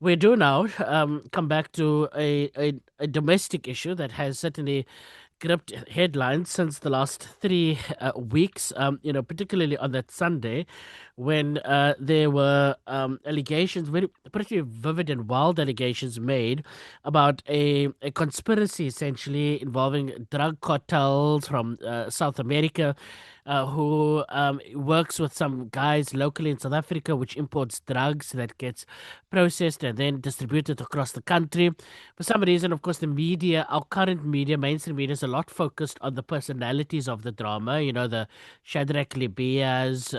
We do now come back to a domestic issue that has certainly gripped headlines since the last 3 weeks, particularly on that Sunday when there were allegations, very pretty vivid and wild allegations made about a conspiracy essentially involving drug cartels from South America. Who works with some guys locally in South Africa, which imports drugs that gets processed and then distributed across the country. For some reason, of course, the media, our current media, mainstream media, is a lot focused on the personalities of the drama. You know, the Shadrach Lebeyas,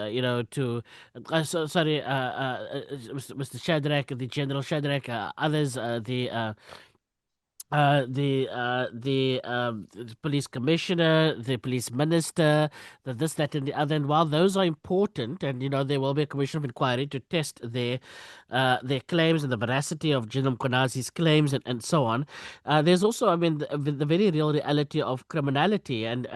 Mr. Shadrach, the General Shadrach, others, the police commissioner, the police minister, the this, that, and the other. And while those are important, and there will be a commission of inquiry to test their claims and the veracity of General Mkonazi's claims and so on. There's also, I mean, the very real reality of criminality and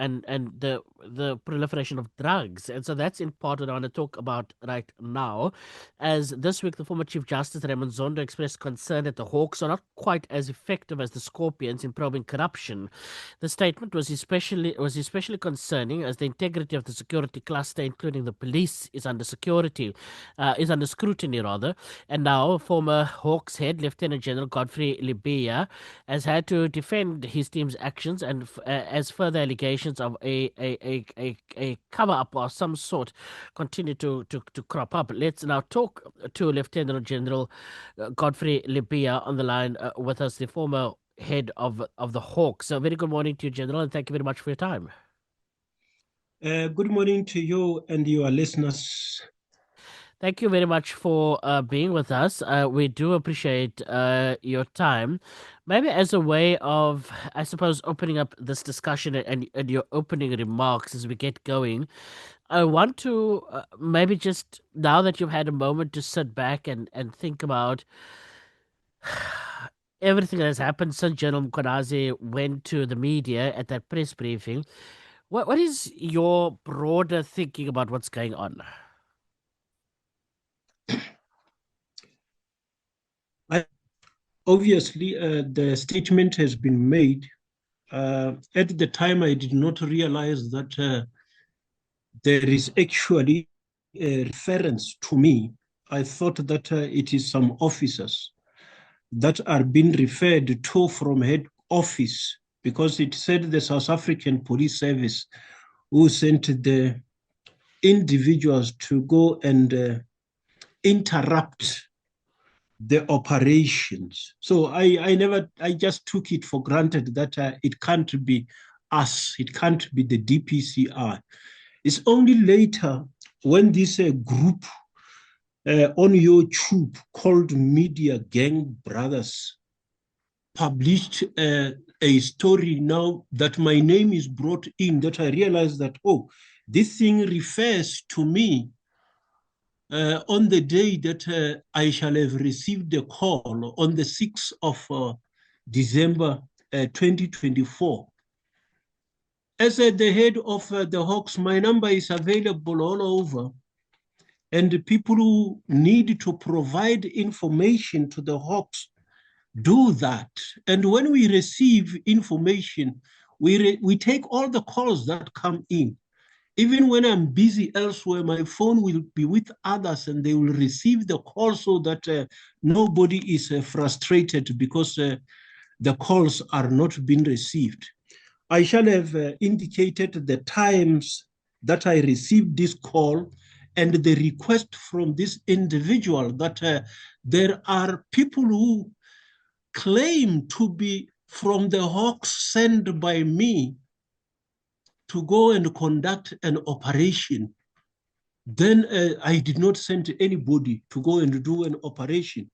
the proliferation of drugs, and so that's in part what I want to talk about right now. As this week, the former Chief Justice Raymond Zondo expressed concern that the Hawks are not quite as effective as the Scorpions in probing corruption. The statement was especially concerning as the integrity of the security cluster, including the police, is under scrutiny rather. And now, former Hawks head Lieutenant General Godfrey Lebeya has had to defend his team's actions and as further allegations of a cover up or some sort continue to crop up. Let's now talk to Lieutenant General Godfrey Lebeya on the line with us, the former head of the Hawks. So, very good morning to you, General, and thank you very much for your time. Good morning to you and your listeners. Thank you very much for being with us. We do appreciate your time. Maybe as a way of, I suppose, opening up this discussion and your opening remarks as we get going, I want to maybe just, now that you've had a moment to sit back and think about everything that has happened since General Mkonazi went to the media at that press briefing, what is your broader thinking about what's going on? Obviously, the statement has been made. At the time, I did not realize that there is actually a reference to me. I thought that it is some officers that are being referred to from head office, because it said the South African Police Service who sent the individuals to go and interrupt the operations. So I just took it for granted that it can't be us, it can't be the DPCR. It's only later when this group on YouTube called Media Gang Brothers published a story now that my name is brought in, that I realized that, oh, this thing refers to me on the day that I shall have received a call on the 6th of December 2024. As the head of the Hawks, my number is available all over. And the people who need to provide information to the Hawks do that. And when we receive information, we take all the calls that come in. Even when I'm busy elsewhere, my phone will be with others and they will receive the call so that nobody is frustrated because the calls are not being received. I shall have indicated the times that I received this call and the request from this individual that there are people who claim to be from the Hawks sent by me to go and conduct an operation. Then I did not send anybody to go and do an operation.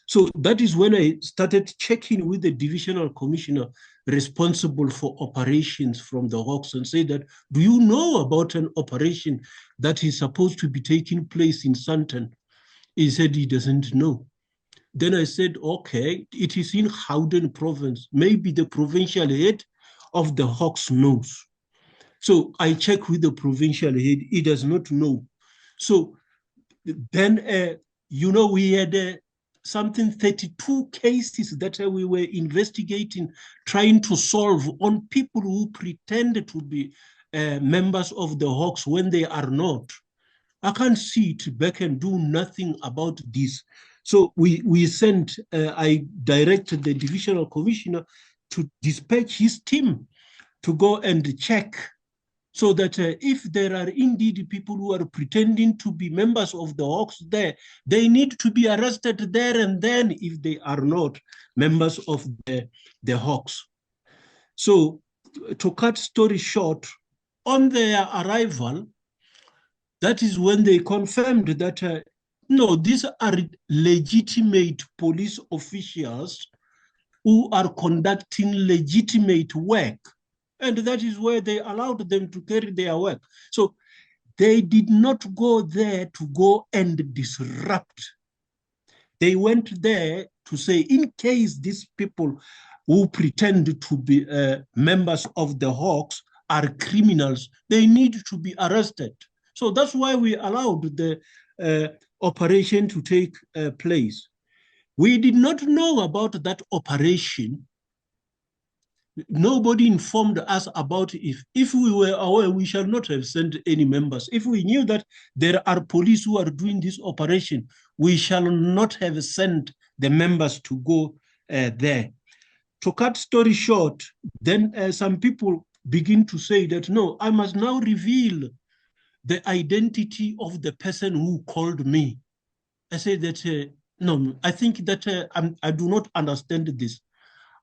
So that is when I started checking with the divisional commissioner responsible for operations from the Hawks and said that, do you know about an operation that is supposed to be taking place in Sandton? He said he doesn't know. Then I said, okay, it is in Gauteng province. Maybe the provincial head of the Hawks knows. So I check with the provincial head, he does not know. So then, we had something 32 cases that we were investigating, trying to solve on people who pretend to be members of the Hawks when they are not. I can't sit back and do nothing about this. So we sent, I directed the divisional commissioner to dispatch his team to go and check, so that if there are indeed people who are pretending to be members of the Hawks there, they need to be arrested there and then if they are not members of the Hawks. So to cut story short, on their arrival, that is when they confirmed that, no, these are legitimate police officials who are conducting legitimate work. And that is where they allowed them to carry their work. So they did not go there to go and disrupt. They went there to say, in case these people who pretend to be members of the Hawks are criminals, they need to be arrested. So that's why we allowed the operation to take place. We did not know about that operation. Nobody informed us about it. If we were aware, we shall not have sent any members. If we knew that there are police who are doing this operation, we shall not have sent the members to go there. To cut story short, then some people begin to say that, no, I must now reveal the identity of the person who called me. I say that, no, I think that I do not understand this.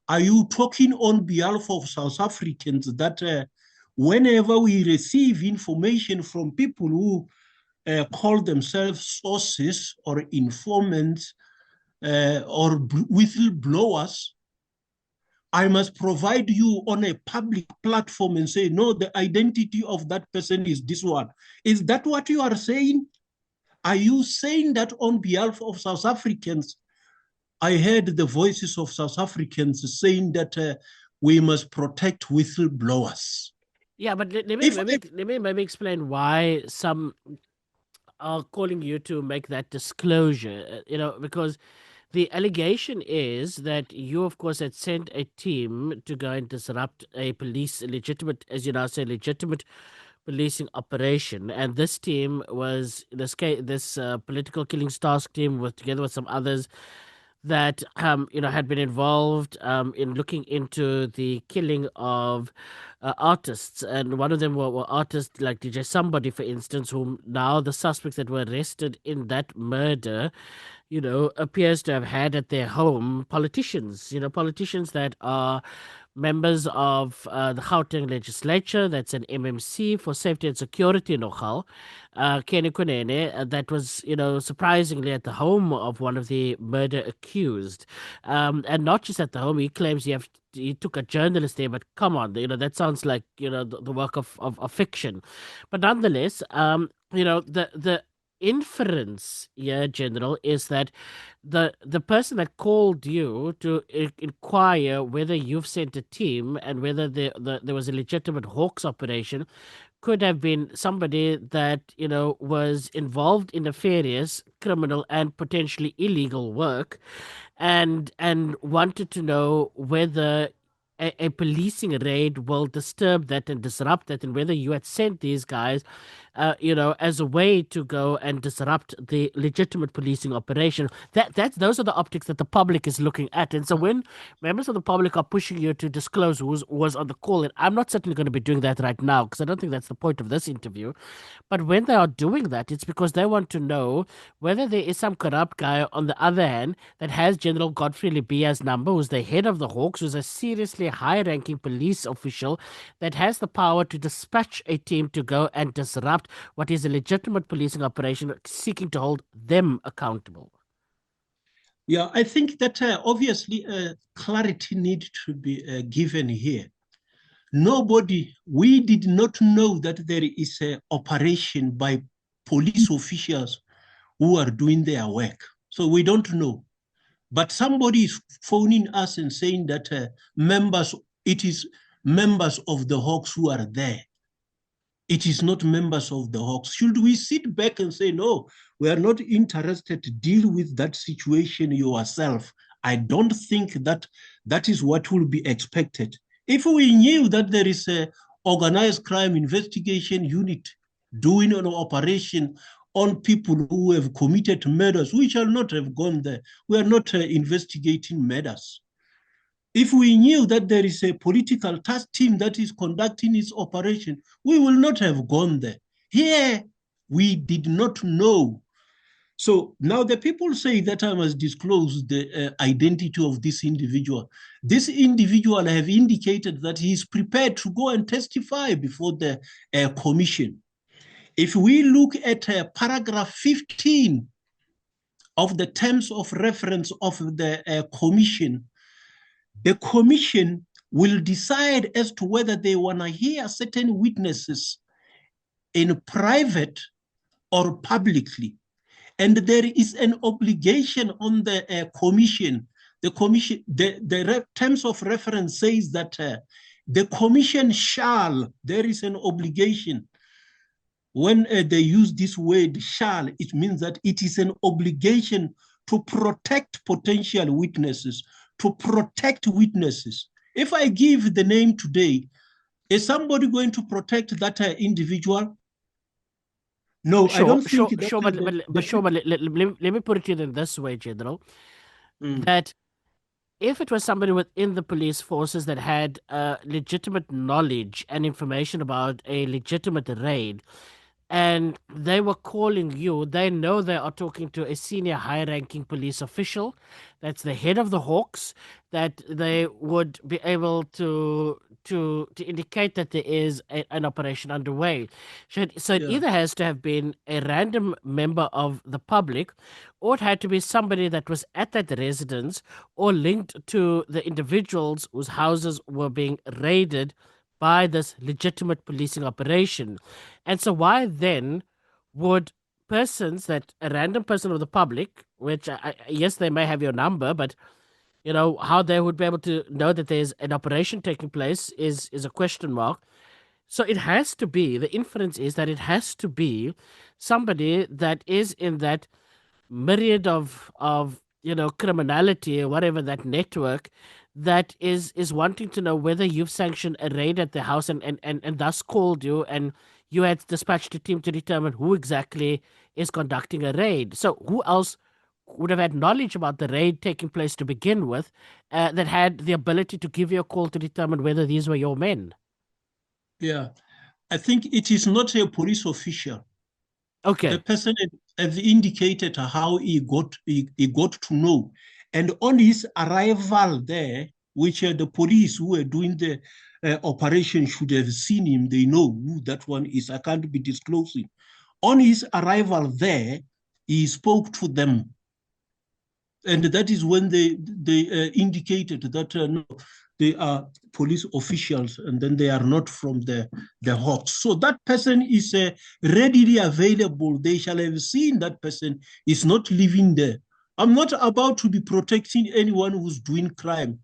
Are you talking on behalf of South Africans that whenever we receive information from people who call themselves sources or informants or whistleblowers, I must provide you on a public platform and say, no, the identity of that person is this one? Is that what you are saying? Are you saying that on behalf of South Africans? I heard the voices of South Africans saying that we must protect whistleblowers. Yeah, but let me maybe explain why some are calling you to make that disclosure. Because the allegation is that you, of course, had sent a team to go and disrupt a legitimate, as you now say, legitimate policing operation, and this team was this political killings task team, with together with some others that had been involved in looking into the killing of artists, and one of them were artists like DJ Somebody, for instance, whom now the suspects that were arrested in that murder appears to have had at their home politicians, politicians that are members of the Gauteng legislature. That's an MMC for safety and security nogal, Kenny Kunene, that was, surprisingly at the home of one of the murder accused. And not just at the home, he claims he took a journalist there, but come on, that sounds like, the work of fiction. But nonetheless, the inference here, General, is that the person that called you to inquire whether you've sent a team and whether there was a legitimate Hawks operation could have been somebody that was involved in nefarious, criminal, and potentially illegal work, and wanted to know whether a policing raid will disturb that and disrupt that, and whether you had sent these guys, as a way to go and disrupt the legitimate policing operation. Those are the optics that the public is looking at. And so when members of the public are pushing you to disclose who was on the call, and I'm not certainly going to be doing that right now because I don't think that's the point of this interview. But when they are doing that, it's because they want to know whether there is some corrupt guy on the other hand that has General Godfrey Lebeya's number, who's the head of the Hawks, who's a seriously high-ranking police official that has the power to dispatch a team to go and disrupt what is a legitimate policing operation, seeking to hold them accountable. Yeah, I think that obviously clarity needs to be given here. We did not know that there is an operation by police officials who are doing their work. So we don't know. But somebody is phoning us and saying that it is members of the Hawks who are there. it is not members of the Hawks. Should we sit back and say, no, we are not interested to deal with that situation yourself? I don't think that that is what will be expected. If we knew that there is a organized crime investigation unit doing an operation on people who have committed murders, we shall not have gone there. We are not investigating murders. If we knew that there is a political task team that is conducting its operation, we will not have gone there. Here, we did not know. So now the people say that I must disclose the identity of this individual. This individual have indicated that he is prepared to go and testify before the commission. If we look at paragraph 15 of the terms of reference of the commission, the commission will decide as to whether they want to hear certain witnesses in private or publicly. And there is an obligation on the commission. The terms of reference says that the commission shall, there is an obligation. When they use this word shall, it means that it is an obligation to protect potential witnesses, to protect witnesses. If I give the name today, is somebody going to protect that individual? No, I don't think that. Sure, but let me put it to you in this way, General, that if it was somebody within the police forces that had legitimate knowledge and information about a legitimate raid, and they were calling you, they know they are talking to a senior high-ranking police official, that's the head of the Hawks, that they would be able to indicate that there is an operation underway. So it either has to have been a random member of the public, or it had to be somebody that was at that residence or linked to the individuals whose houses were being raided by this legitimate policing operation. And so why then would persons that a random person of the public, which yes, they may have your number, but you know how they would be able to know that there's an operation taking place is a question mark. So it has to be, the inference is that it has to be somebody that is in that myriad of criminality or whatever, that network that is wanting to know whether you've sanctioned a raid at the house and thus called you, and you had dispatched a team to determine who exactly is conducting a raid. So who else would have had knowledge about the raid taking place to begin with, that had the ability to give you a call to determine whether these were your men? Yeah, I think it is not a police official. Okay. The person has indicated how he got to know. And on his arrival there, which the police who were doing the operation should have seen him, they know who that one is. I can't be disclosing. On his arrival there, he spoke to them. And that is when they indicated that no, they are police officials, and then they are not from the Hawks. So that person is readily available. They shall have seen that person is not living there. I'm not about to be protecting anyone who's doing crime.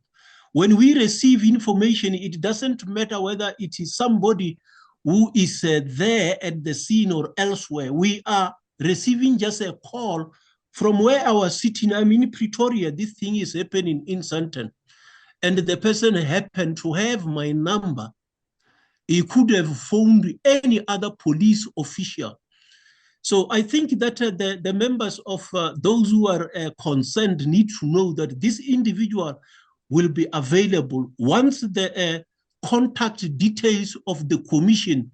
When we receive information, it doesn't matter whether it is somebody who is there at the scene or elsewhere. We are receiving just a call from where I was sitting. I'm in Pretoria. This thing is happening in Sandton. And the person happened to have my number. He could have phoned any other police official. So I think that the members of those who are concerned need to know that this individual will be available once the contact details of the commission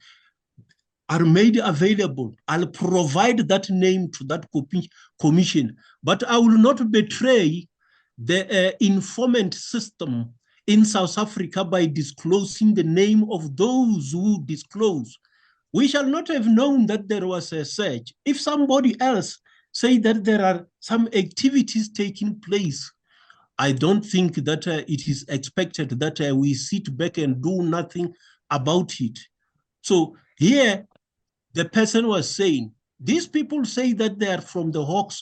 are made available. I'll provide that name to that commission, but I will not betray the informant system in South Africa by disclosing the name of those who disclose. We shall not have known that there was a search. If somebody else say that there are some activities taking place, I don't think that it is expected that we sit back and do nothing about it. So here, the person was saying, these people say that they are from the Hawks.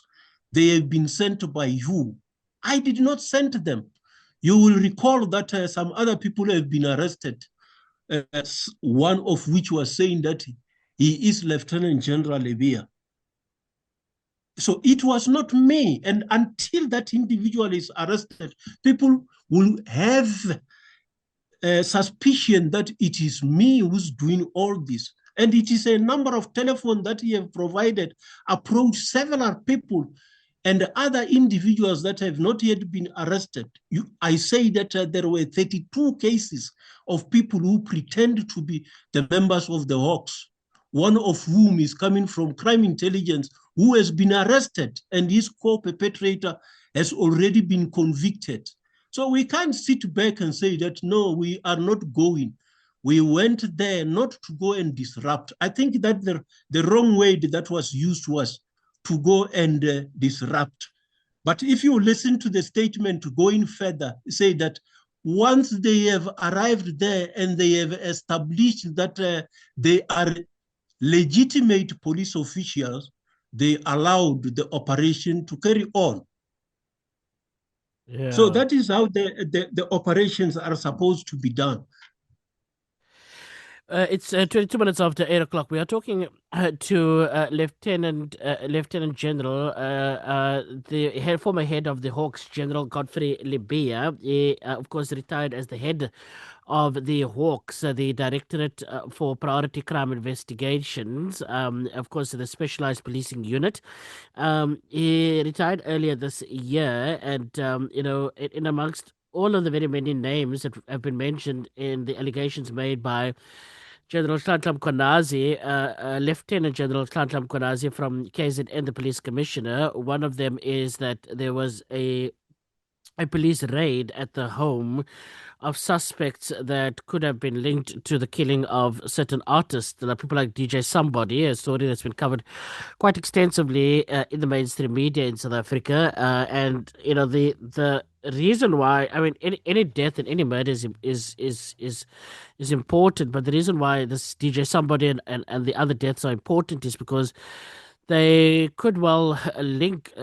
They have been sent by you. I did not send them. You will recall that some other people have been arrested. one of which was saying that he is Lieutenant General Lebeya. So it was not me. And until that individual is arrested, people will have suspicion that it is me who's doing all this. And it is a number of telephones that he have provided, approached several people and other individuals that have not yet been arrested. I say that there were 32 cases of people who pretend to be the members of the Hawks, one of whom is coming from crime intelligence, who has been arrested, and his co-perpetrator has already been convicted. So we can't sit back and say that, no, we are not going. We went there not to go and disrupt. I think that the wrong word that was used was to go and disrupt. But if you listen to the statement going further, say that once they have arrived there and they have established that they are legitimate police officials, they allowed the operation to carry on. Yeah. So that is how the operations are supposed to be done. It's 22 minutes after 8 o'clock. We are talking to Lieutenant General, the former head of the Hawks, General Godfrey Lebeya. He, of course, retired as the head of the Hawks, the Directorate for Priority Crime Investigations, of course, the Specialized Policing Unit. He retired earlier this year, and, in amongst all of the very many names that have been mentioned in the allegations made by General Tantlam Konazi, Lieutenant General Tantlam Konazi from KZN, the police commissioner. One of them is that there was a police raid at the home of suspects that could have been linked to the killing of certain artists, like people like DJ Somebody, a story that's been covered quite extensively in the mainstream media in South Africa. And the reason why, I mean, any death and any murder is important, but the reason why this DJ Somebody and the other deaths are important is because they could well link,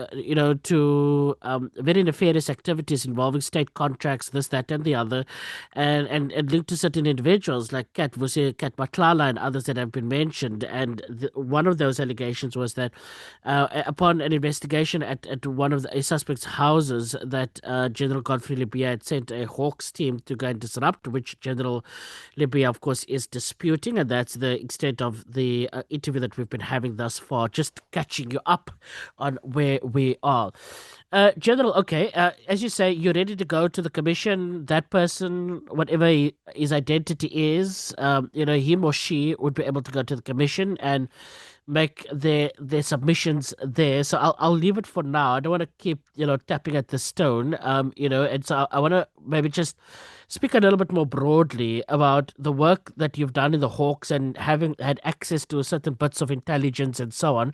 to very nefarious activities involving state contracts, this, that, and the other, and linked to certain individuals like Kat Matlala and others that have been mentioned. And one of those allegations was that upon an investigation at one of a suspect's houses, that General Godfrey Lebeya had sent a Hawks team to go and disrupt, which General Lebeya, of course, is disputing, and that's the extent of the interview that we've been having thus far. Just catching you up on where we are. General, okay, as you say, you're ready to go to the commission. That person, whatever his identity is, him or she would be able to go to the commission and make their submissions there. So I'll leave it for now. I don't want to keep tapping at the stone. And so I want to maybe just speak a little bit more broadly about the work that you've done in the Hawks and having had access to certain bits of intelligence and so on.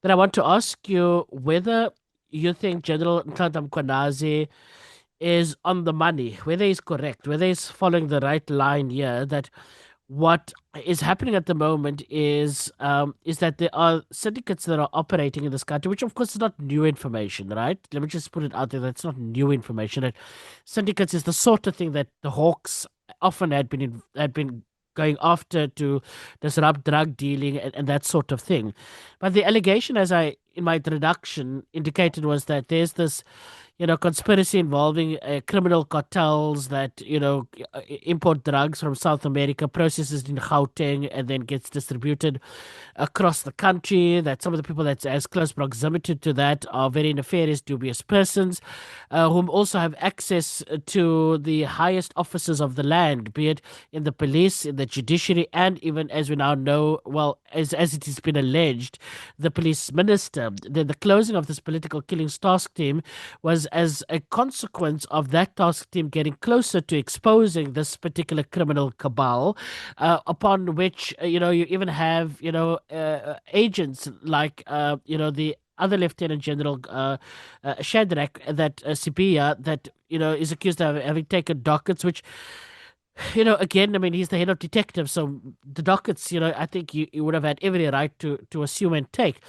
Then I want to ask you whether you think General Ntlanhla Mkhwanazi is on the money, whether he's correct, whether he's following the right line here, that what is happening at the moment is that there are syndicates that are operating in this country, which of course is not new information, right? Let me just put it out there. That's not new information. That syndicates is the sort of thing that the Hawks often had been going after to disrupt drug dealing and that sort of thing. But the allegation, as I in my introduction indicated, was that there's this conspiracy involving criminal cartels that, import drugs from South America, processes in Gauteng, and then gets distributed across the country, that some of the people that's as close proximity to that are very nefarious, dubious persons, whom also have access to the highest offices of the land, be it in the police, in the judiciary, and even, as we now know, well, as it has been alleged, the police minister. The closing of this political killings task team was as a consequence of that task team getting closer to exposing this particular criminal cabal, upon which, you even have, agents like, the other Lieutenant General Shadrach, that Sibia, that, is accused of having taken dockets, which, again, I mean, he's the head of detectives, so the dockets, I think you would have had every right to assume and take.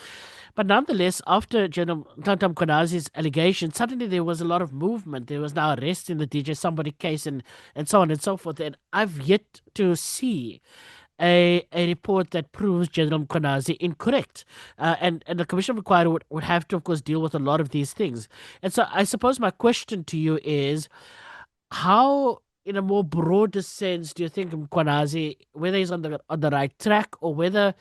But nonetheless, after General Tantam Konazi's allegation, suddenly there was a lot of movement. There was now arrest in the DJ Somebody case and so on and so forth. And I've yet to see a report that proves General Konazi incorrect. And the Commission of Inquiry would have to, of course, deal with a lot of these things. And so I suppose my question to you is how, in a more broader sense, do you think Mkwanazi, whether he's on the right track or whether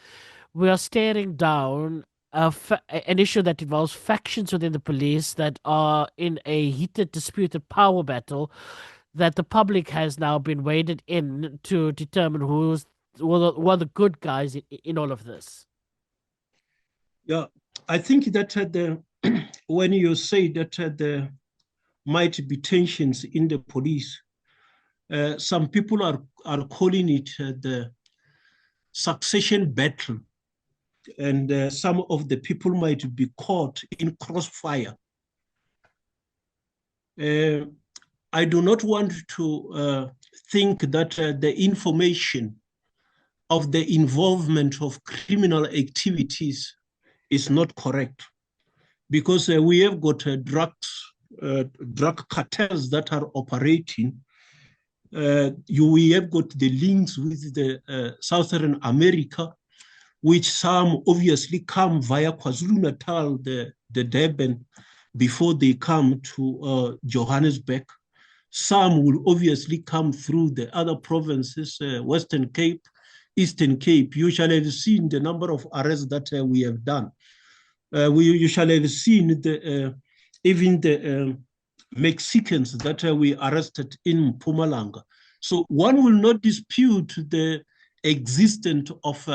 we are staring down an issue that involves factions within the police that are in a heated, disputed power battle that the public has now been waded in to determine who are the good guys in all of this? Yeah, I think that when you say that there might be tensions in the police, some people are calling it the succession battle, and some of the people might be caught in crossfire. I do not want to think that the information of the involvement of criminal activities is not correct, because we have got drug cartels that are operating. We have got the links with the Southern America, which some obviously come via KwaZulu-Natal, the Durban, before they come to Johannesburg. Some will obviously come through the other provinces, Western Cape, Eastern Cape. You shall have seen the number of arrests that we have done. You shall have seen even the Mexicans that we arrested in Mpumalanga. So one will not dispute the existence of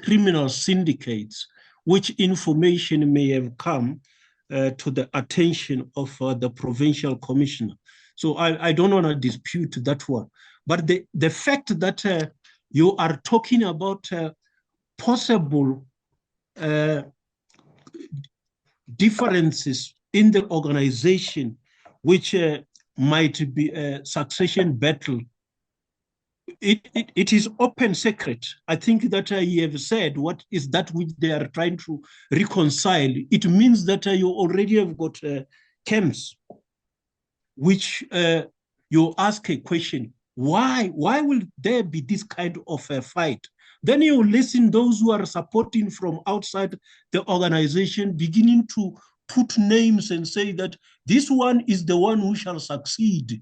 criminal syndicates, which information may have come to the attention of the provincial commissioner. So I don't want to dispute that one. But the fact that you are talking about possible differences in the organization, which might be a succession battle, it is open secret. I think that you have said what is that which they are trying to reconcile. It means that you already have got camps, which you ask a question, why will there be this kind of a fight? Then you listen those who are supporting from outside the organization beginning to put names and say that this one is the one who shall succeed.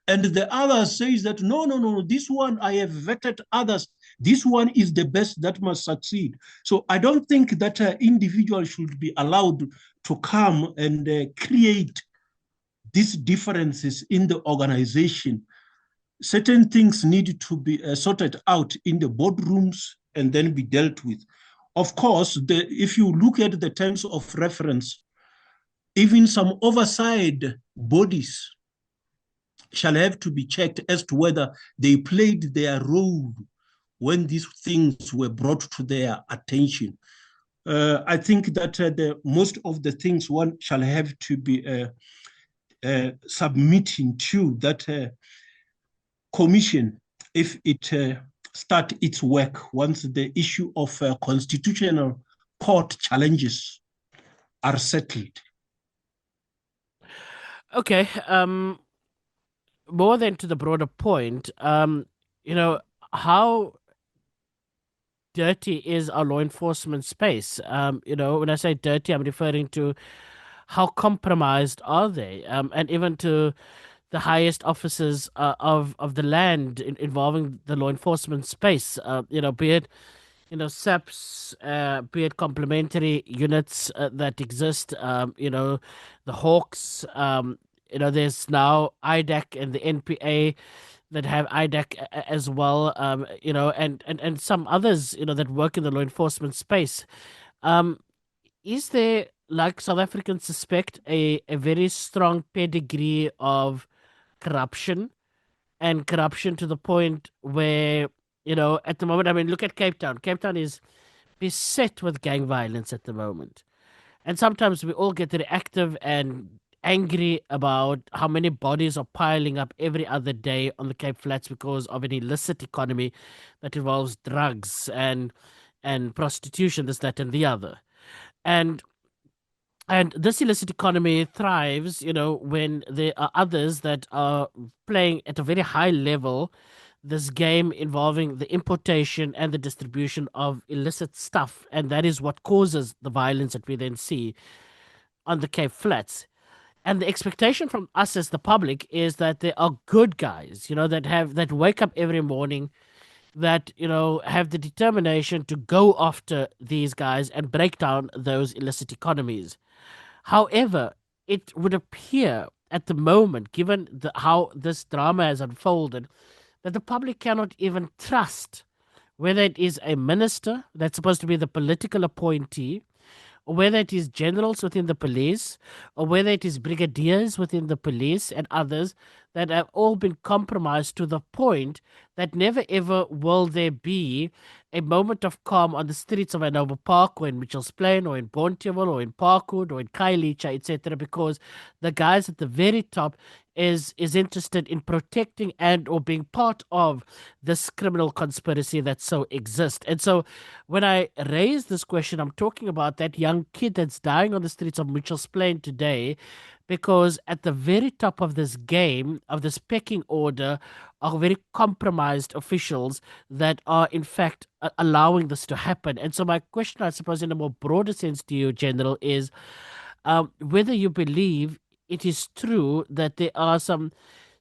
And the other says that, no, this one, I have vetted others. This one is the best that must succeed. So I don't think that individuals should be allowed to come and create these differences in the organization. Certain things need to be sorted out in the boardrooms and then be dealt with. Of course, if you look at the terms of reference, even some oversight bodies shall have to be checked as to whether they played their role when these things were brought to their attention. I think that most of the things one shall have to be submitting to that commission if it start its work once the issue of constitutional court challenges are settled. Okay. More than to the broader point, how dirty is our law enforcement space? When I say dirty, I'm referring to how compromised are they? And even to the highest officers of the land involving the law enforcement space, be it SAPs, be it complementary units that exist, the Hawks, there's now IDAC and the NPA that have IDAC as well, and some others, that work in the law enforcement space. Is there, like South Africans suspect, a very strong pedigree of corruption and corruption to the point where, at the moment, I mean, look at Cape Town. Cape Town is beset with gang violence at the moment. And sometimes we all get reactive and angry about how many bodies are piling up every other day on the Cape Flats because of an illicit economy that involves drugs and prostitution, this, that, and the other. And And this illicit economy thrives, when there are others that are playing at a very high level this game involving the importation and the distribution of illicit stuff. And that is what causes the violence that we then see on the Cape Flats. And the expectation from us as the public is that there are good guys, that wake up every morning, that have the determination to go after these guys and break down those illicit economies. However, it would appear at the moment, given how this drama has unfolded, that the public cannot even trust whether it is a minister that's supposed to be the political appointee, or whether it is generals within the police, or whether it is brigadiers within the police and others that have all been compromised to the point that never ever will there be a moment of calm on the streets of Hanover Park or in Mitchell's Plain or in Bonteheuwel or in Parkwood or in Khayelitsha, etc., because the guys at the very top is interested in protecting and or being part of this criminal conspiracy that so exists. And so when I raise this question, I'm talking about that young kid that's dying on the streets of Mitchell's Plain today, because at the very top of this game, of this pecking order, are very compromised officials that are, in fact, allowing this to happen. And so, my question, I suppose, in a more broader sense to you, General, is whether you believe it is true that there are some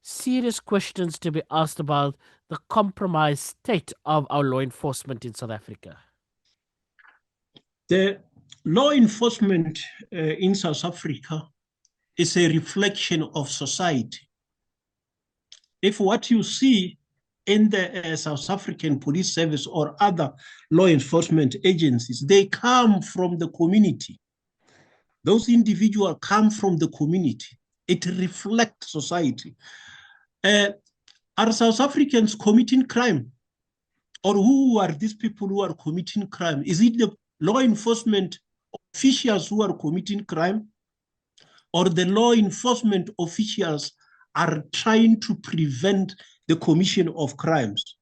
serious questions to be asked about the compromised state of our law enforcement in South Africa. The law enforcement in South Africa is a reflection of society. If what you see in the South African Police Service or other law enforcement agencies, they come from the community. Those individuals come from the community. It reflects society. Are South Africans committing crime? Or who are these people who are committing crime? Is it the law enforcement officials who are committing crime? Or the law enforcement officials are trying to prevent the commission of crimes?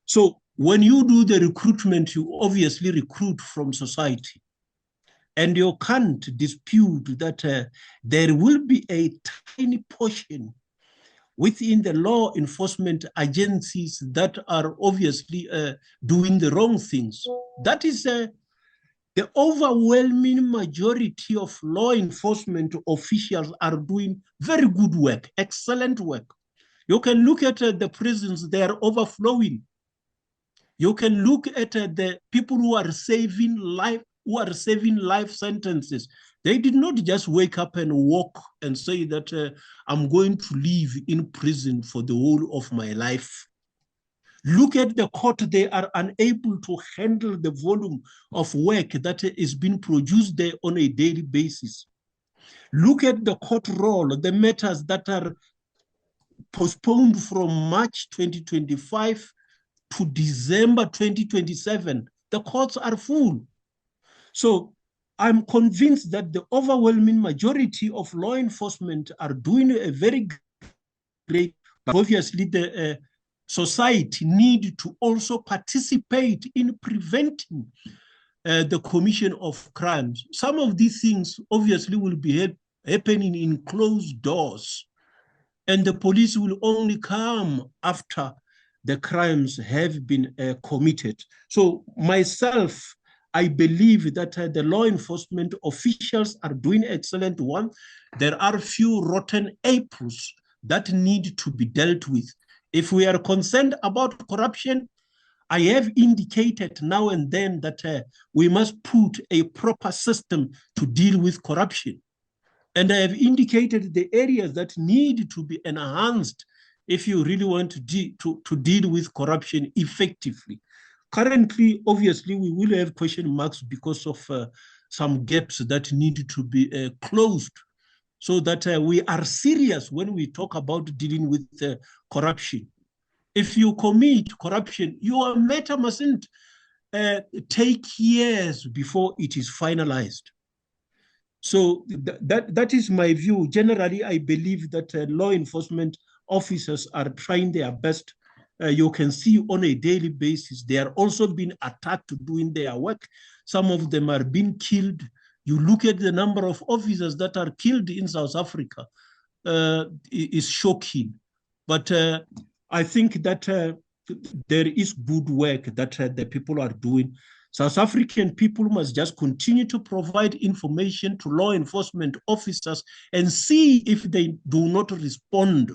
So when you do the recruitment, you obviously recruit from society. And you can't dispute that there will be a tiny portion within the law enforcement agencies that are obviously doing the wrong things. That is the overwhelming majority of law enforcement officials are doing very good work, excellent work. You can look at the prisons, they are overflowing. You can look at the people who are saving life sentences. They did not just wake up and walk and say that I'm going to live in prison for the whole of my life. Look at the court, they are unable to handle the volume of work that is being produced there on a daily basis. Look at the court roll, the matters that are postponed from March 2025 to December 2027. The courts are full. So I'm convinced that the overwhelming majority of law enforcement are doing a very great, but obviously the society need to also participate in preventing the commission of crimes. Some of these things obviously will be happening in closed doors, and the police will only come after the crimes have been committed. So myself, I believe that the law enforcement officials are doing excellent work. There are few rotten apples that need to be dealt with. If we are concerned about corruption, I have indicated now and then that we must put a proper system to deal with corruption. And I have indicated the areas that need to be enhanced if you really want to deal with corruption effectively. Currently, obviously, we will have question marks because of some gaps that need to be closed, so that we are serious when we talk about dealing with corruption. If you commit corruption, your matter mustn't take years before it is finalized. So that is my view. Generally, I believe that law enforcement officers are trying their best. You can see on a daily basis, they are also being attacked doing their work. Some of them are being killed. You look at the number of officers that are killed in South Africa, is shocking. But I think that there is good work that the people are doing. South African people must just continue to provide information to law enforcement officers and see if they do not respond.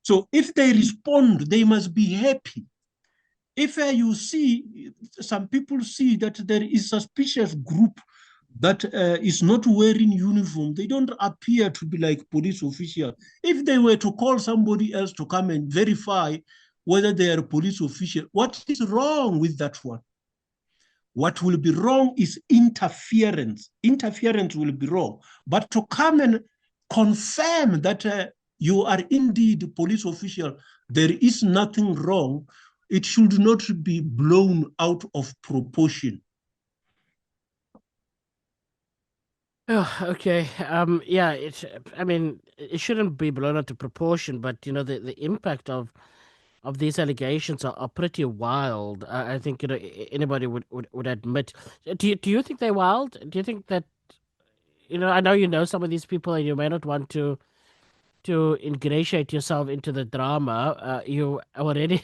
So if they respond, they must be happy. If you see, some people see that there is a suspicious group that is not wearing uniform, they don't appear to be like police officials. If they were to call somebody else to come and verify whether they are a police official, what is wrong with that one? What will be wrong is interference. Interference will be wrong. But to come and confirm that you are indeed a police official, there is nothing wrong. It should not be blown out of proportion. Oh, okay. Yeah, I mean, it shouldn't be blown out of proportion, but the impact of these allegations are pretty wild. I think anybody would admit. Do you think they're wild? Do you think that I know some of these people, and you may not want to ingratiate yourself into the drama. You already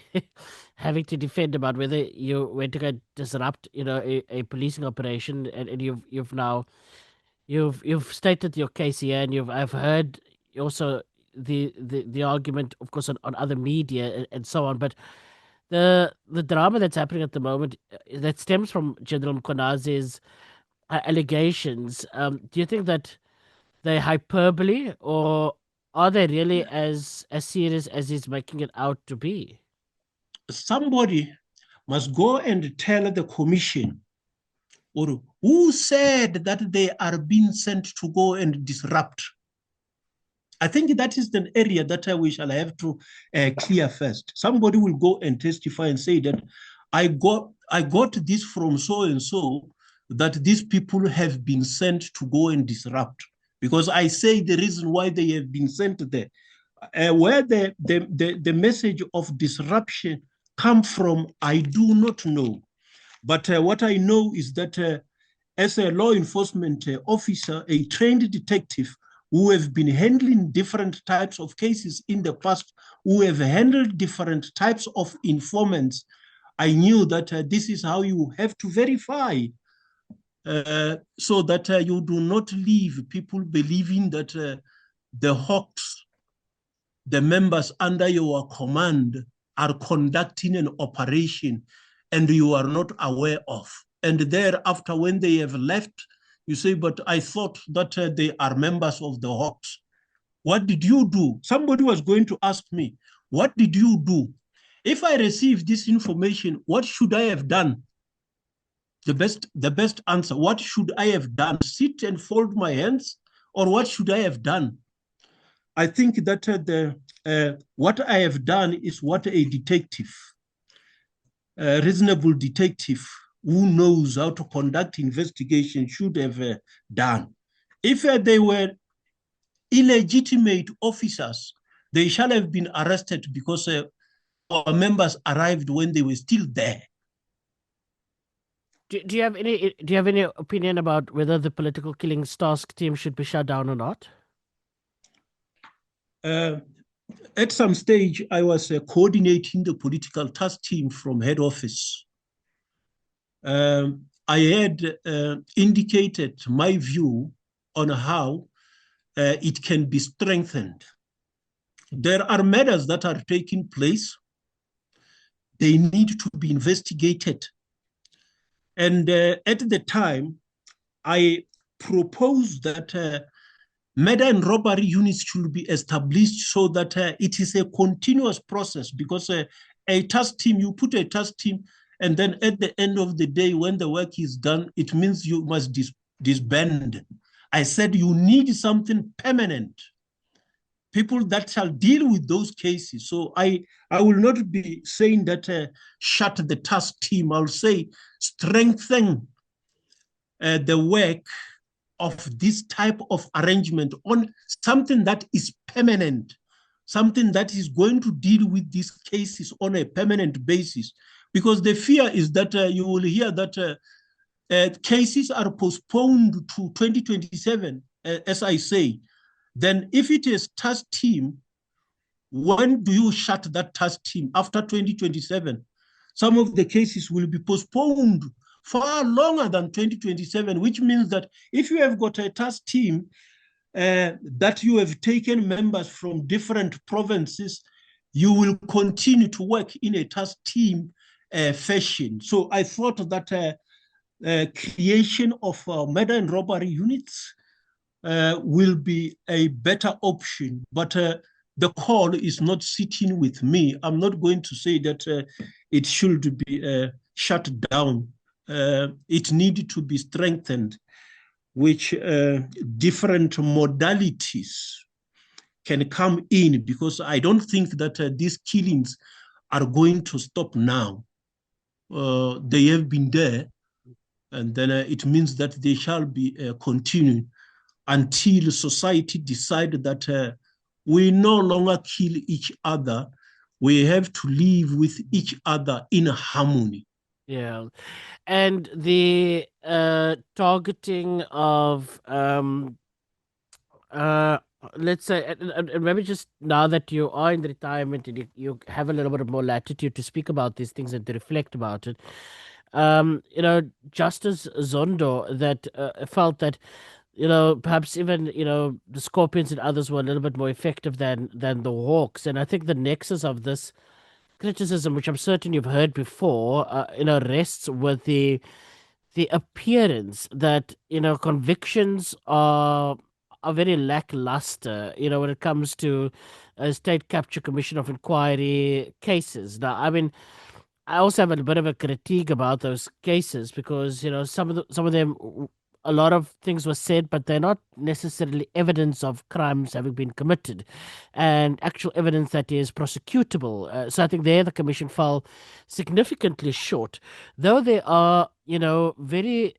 having to defend about whether you went to go disrupt a policing operation, and you've now you've stated your case here, and I've heard also the argument, of course, on other media and so on. But the drama that's happening at the moment, that stems from General Mkonazi's allegations. Do you think that they're hyperbole, or are they really as serious as he's making it out to be? Somebody must go and tell the commission, or who said that they are being sent to go and disrupt. I think that is the area that we shall have to clear first. Somebody will go and testify and say that I got this from so and so, that these people have been sent to go and disrupt. Because I say the reason why they have been sent there. Where the message of disruption come from, I do not know. But what I know is that as a law enforcement officer, a trained detective who have been handling different types of cases in the past, who have handled different types of informants, I knew that this is how you have to verify so that you do not leave people believing that the Hawks, the members under your command, are conducting an operation and you are not aware of. And thereafter, when they have left, you say, but I thought that they are members of the Hawks. What did you do? Somebody was going to ask me, what did you do? If I received this information, what should I have done? The best answer, what should I have done? Sit and fold my hands? Or what should I have done? I think that what I have done is what a detective, a reasonable detective who knows how to conduct investigation should have done. If they were illegitimate officers, they shall have been arrested because our members arrived when they were still there. Do you have any opinion about whether the political killings task team should be shut down or not? At some stage, I was coordinating the political task team from head office. I had indicated my view on how it can be strengthened. There are matters that are taking place. They need to be investigated. And at the time, I proposed that murder and robbery units should be established so that it is a continuous process, because a task team, you put a task team, and then at the end of the day, when the work is done, it means you must disband. I said you need something permanent, people that shall deal with those cases. So I will not be saying that shut the task team. I'll say strengthen the work of this type of arrangement on something that is permanent, something that is going to deal with these cases on a permanent basis. Because the fear is that you will hear that cases are postponed to 2027, as I say, then if it is task team, when do you shut that task team? After 2027? Some of the cases will be postponed far longer than 2027, which means that if you have got a task team that you have taken members from different provinces, you will continue to work in a task team fashion. So I thought that creation of murder and robbery units will be a better option. But the call is not sitting with me. I'm not going to say that it should be shut down. It needed to be strengthened, which different modalities can come in, because I don't think that these killings are going to stop now. They have been there, and then it means that they shall be continuing until society decide that we no longer kill each other. We have to live with each other in harmony. Yeah. And the targeting of uh let's say, and maybe just now that you are in retirement and you have a little bit of more latitude to speak about these things and to reflect about it. Justice Zondo that felt that, perhaps even, the Scorpions and others were a little bit more effective than the Hawks. And I think the nexus of this criticism, which I'm certain you've heard before, rests with the appearance that, convictions are very lackluster, when it comes to state capture commission of inquiry cases. Now, I mean, I also have a bit of a critique about those cases because, some of them, a lot of things were said, but they're not necessarily evidence of crimes having been committed and actual evidence that is prosecutable. So I think there the commission fell significantly short, though there are, very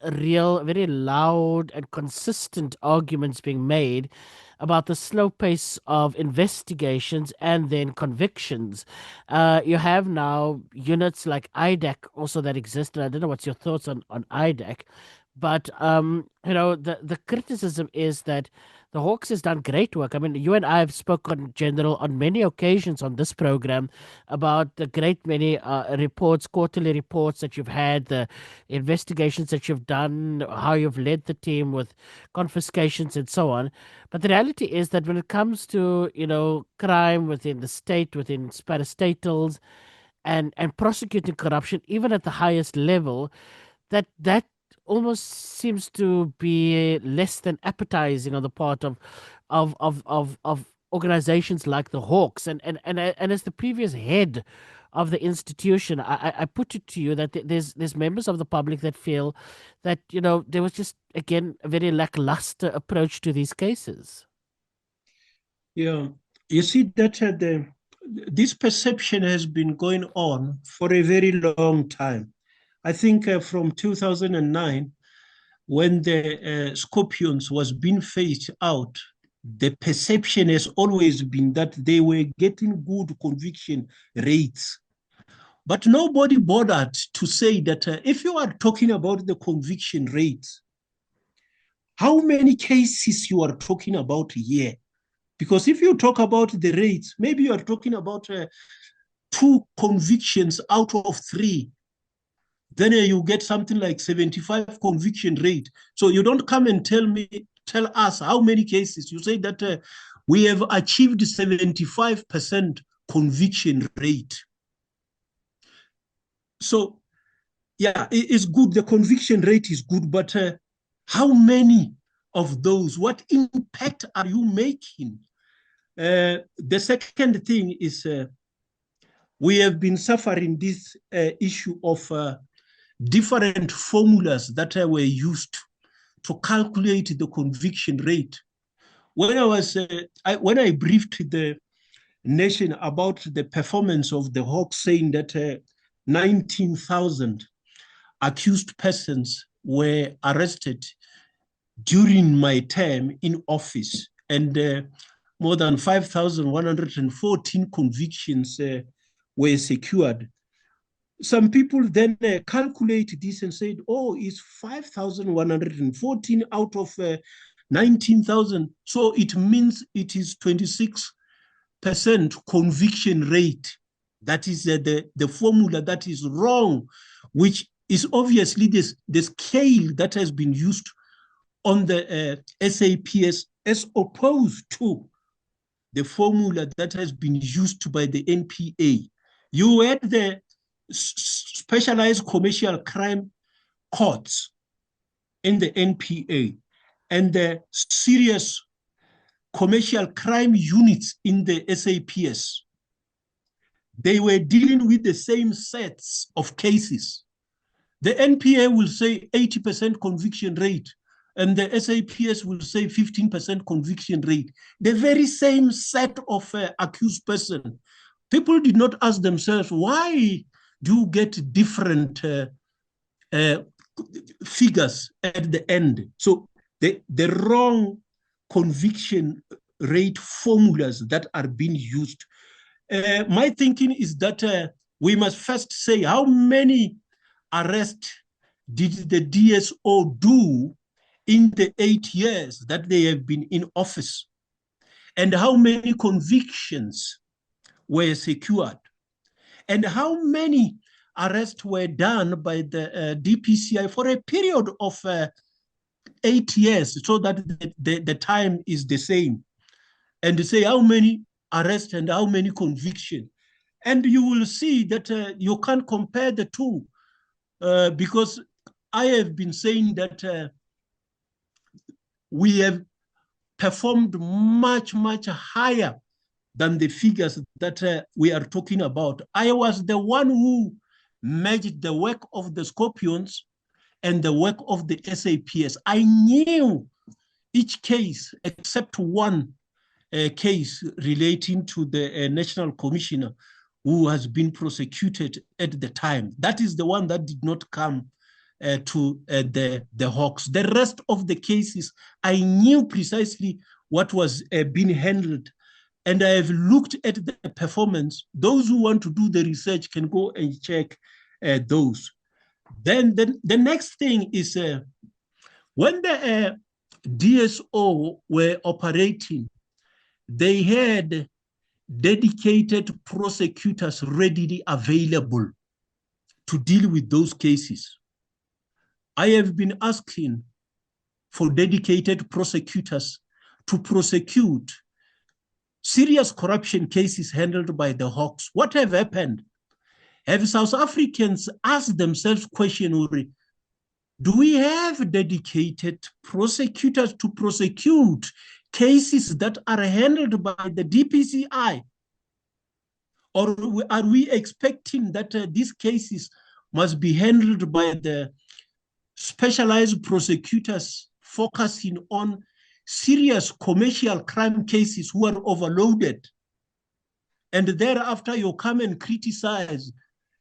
real, very loud and consistent arguments being made about the slow pace of investigations and then convictions. You have now units like IDAC also that exist, and I don't know what's your thoughts on IDAC, but the criticism is that the Hawks has done great work. I mean, you and I have spoken, General, on many occasions on this program about the great many reports, quarterly reports that you've had, the investigations that you've done, how you've led the team with confiscations and so on. But the reality is that when it comes to, crime within the state, within parastatals, and prosecuting corruption, even at the highest level, that almost seems to be less than appetizing on the part of organizations like the Hawks. And as the previous head of the institution, I put it to you that there's members of the public that feel that, there was just, again, a very lackluster approach to these cases. Yeah, you see that this perception has been going on for a very long time. I think from 2009, when the Scorpions was being phased out, the perception has always been that they were getting good conviction rates. But nobody bothered to say that if you are talking about the conviction rates, how many cases you are talking about here? Because if you talk about the rates, maybe you are talking about 2 convictions out of 3. Then you get something like 75 conviction rate. So you don't come and tell us how many cases. You say that we have achieved 75% conviction rate. So yeah, it's good. The conviction rate is good, but how many of those? What impact are you making? The second thing is we have been suffering this issue of different formulas that were used to calculate the conviction rate. When when I briefed the nation about the performance of the Hawks, saying that 19,000 accused persons were arrested during my term in office, and more than 5,114 convictions were secured. some people then calculate this and said, oh, it's 5,114 out of 19,000. So it means it is 26% conviction rate. That is the formula that is wrong, which is obviously the scale that has been used on the SAPS as opposed to the formula that has been used by the NPA. You had the specialized commercial crime courts in the NPA and the serious commercial crime units in the SAPS. They were dealing with the same sets of cases. The NPA will say 80% conviction rate, and the SAPS will say 15% conviction rate. The very same set of accused person. People did not ask themselves, why do you get different figures at the end? So the wrong conviction rate formulas that are being used. My thinking is that we must first say how many arrests did the DSO do in the 8 years that they have been in office, and how many convictions were secured, and how many arrests were done by the DPCI for a period of 8 years, so that the time is the same, and say how many arrests and how many convictions. And you will see that you can't compare the two, because I have been saying that we have performed much, much higher than the figures that we are talking about. I was the one who merged the work of the Scorpions and the work of the SAPS. I knew each case except one case relating to the National Commissioner who has been prosecuted at the time. That is the one that did not come to the Hawks. The rest of the cases, I knew precisely what was being handled, and I have looked at the performance. Those who want to do the research can go and check those. Then the next thing is when the DSO were operating, they had dedicated prosecutors readily available to deal with those cases. I have been asking for dedicated prosecutors to prosecute serious corruption cases handled by the Hawks. What have happened? Have South Africans asked themselves question, do we have dedicated prosecutors to prosecute cases that are handled by the DPCI? Or are we expecting that these cases must be handled by the specialized prosecutors focusing on serious commercial crime cases who are overloaded? And thereafter you come and criticize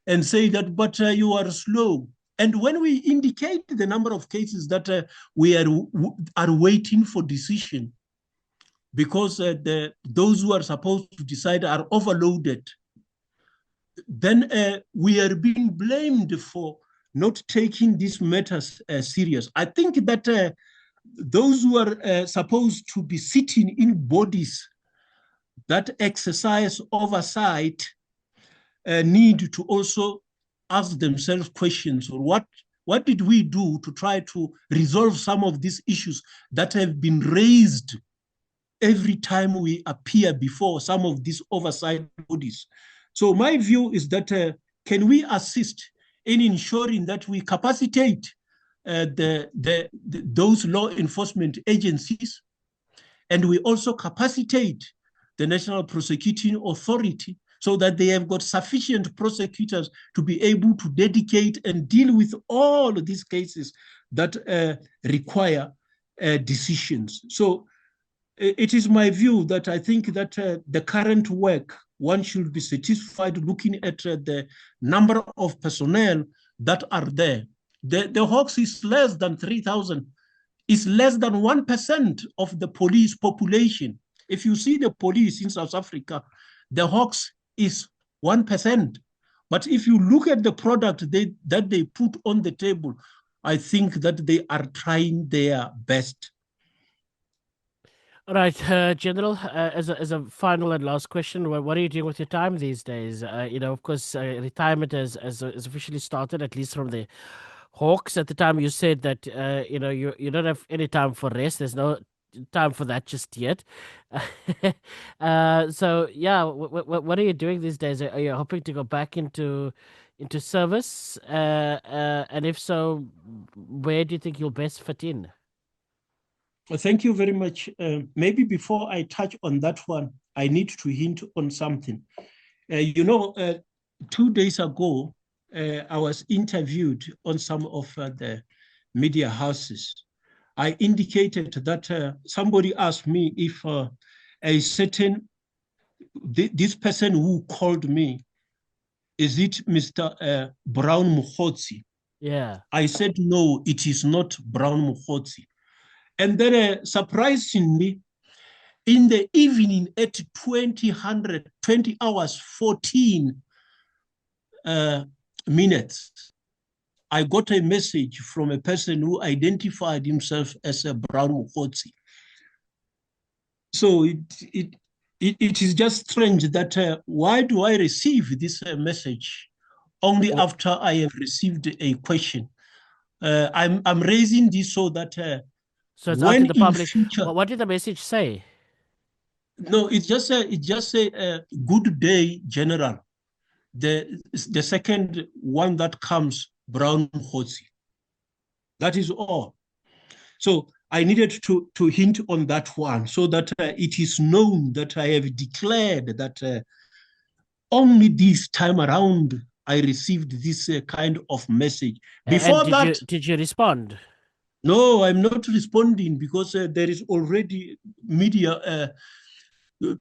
and say that, but you are slow. And when we indicate the number of cases that we are waiting for decision, because those who are supposed to decide are overloaded, then we are being blamed for not taking these matters serious. I think that those who are supposed to be sitting in bodies that exercise oversight need to also ask themselves questions, or what did we do to try to resolve some of these issues that have been raised every time we appear before some of these oversight bodies. So my view is that can we assist in ensuring that we capacitate those law enforcement agencies, and we also capacitate the National Prosecuting Authority so that they have got sufficient prosecutors to be able to dedicate and deal with all of these cases that require decisions. So it is my view that I think that the current work, one should be satisfied looking at the number of personnel that are there. The Hawks is less than 3,000. It's less than 1% of the police population. If you see the police in South Africa, the Hawks is 1% But if you look at the product that they put on the table, I think that they are trying their best. All right, General, as a final and last question, what are you doing with your time these days? Of course, retirement has officially started, at least from the Hawks. At the time, you said that you don't have any time for rest. There's no time for that just yet. So yeah, what are you doing these days? Are you hoping to go back into service? And if so, where do you think you'll best fit in? Well, thank you very much. Maybe before I touch on that one, I need to hint on something. 2 days ago, I was interviewed on some of the media houses. I indicated that somebody asked me if a certain, this person who called me, is it Mr. Brown Mukhotsi? Yeah. I said, no, it is not Brown Mukhotsi. And then surprisingly, in the evening at 20 hours, 14 minutes, I got a message from a person who identified himself as a Brown Mukhotsi. So it is just strange that why do I receive this message only after I have received a question? I'm raising this so that So it's out when in the in public. future, What did the message say? no, it's just a good day, General. The second one that comes, Brown Khotsi. That is all. So I needed to hint on that one so that it is known that I have declared that only this time around I received this kind of message. And Before that, did you respond? no, I'm not responding because there is already media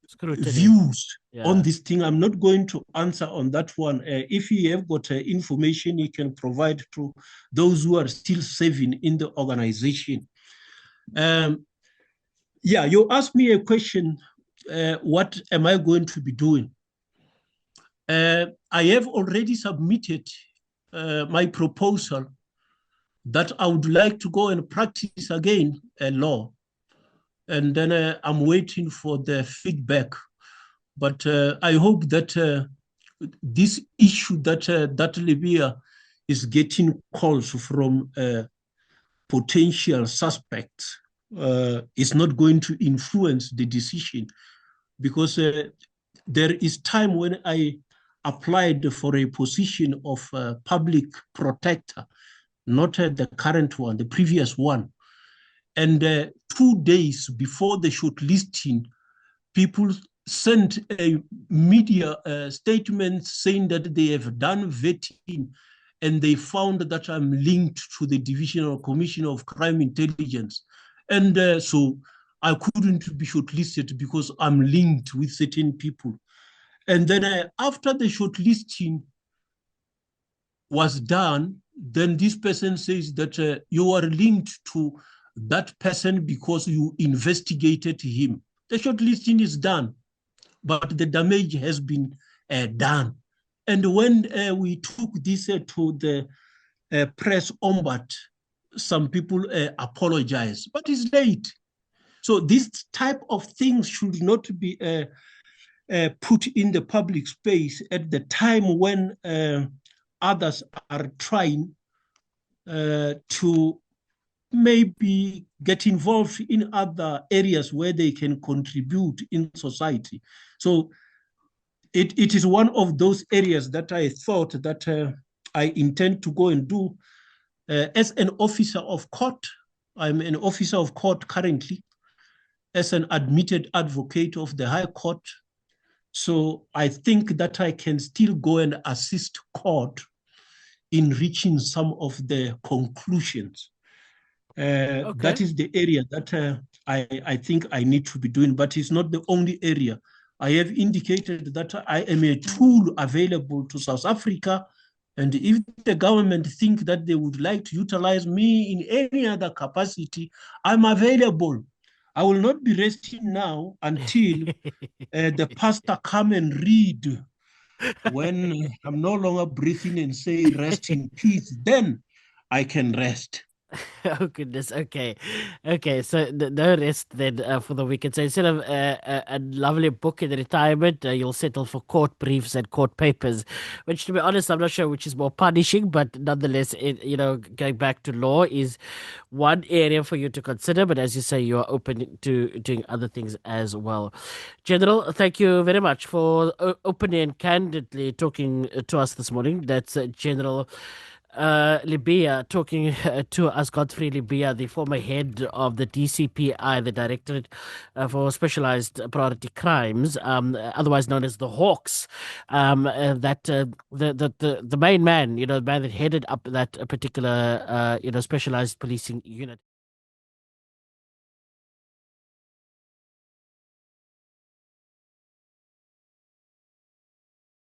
Scrutiny. views on Yeah. this thing. I'm not going to answer on that one. If you have got information you can provide to those who are still serving in the organization. Yeah, you asked me a question, what am I going to be doing? I have already submitted my proposal that I would like to go and practice again law. And then I'm waiting for the feedback. But I hope that this issue that Libya is getting calls from potential suspects is not going to influence the decision, because there is time when I applied for a position of public protector, not the current one, the previous one. And 2 days before the shortlisting, people sent a media statement saying that they have done vetting and they found that I'm linked to the Divisional Commission of Crime Intelligence. And so I couldn't be shortlisted because I'm linked with certain people. And then after the shortlisting was done, then this person says that you are linked to that person because you investigated him. The shortlisting is done, but the damage has been done. And when we took this to the press ombud, some people apologize, but it's late. So this type of things should not be put in the public space at the time when others are trying to maybe get involved in other areas where they can contribute in society. So it is one of those areas that I thought that I intend to go and do as an officer of court. I'm an officer of court currently as an admitted advocate of the High Court. So I think that I can still go and assist court in reaching some of the conclusions. Okay. That is the area that I think I need to be doing, but it's not the only area. I have indicated that I am a tool available to South Africa, and if the government think that they would like to utilize me in any other capacity, I'm available. I will not be resting now until the pastor come and read When I'm no longer breathing and say rest in peace, then I can rest. Oh goodness. Okay, okay. So no rest then for the weekend. So instead of a lovely book in retirement, you'll settle for court briefs and court papers. Which, to be honest, I'm not sure which is more punishing, but nonetheless, going back to law is one area for you to consider. But as you say, you are open to doing other things as well. General, thank you very much for openly and candidly talking to us this morning. That's General Lebeya talking to us, Godfrey Lebeya, the former head of the DCPI, the Directorate for Specialized Priority Crimes, otherwise known as the Hawks. The main man, the man that headed up that particular, specialized policing unit.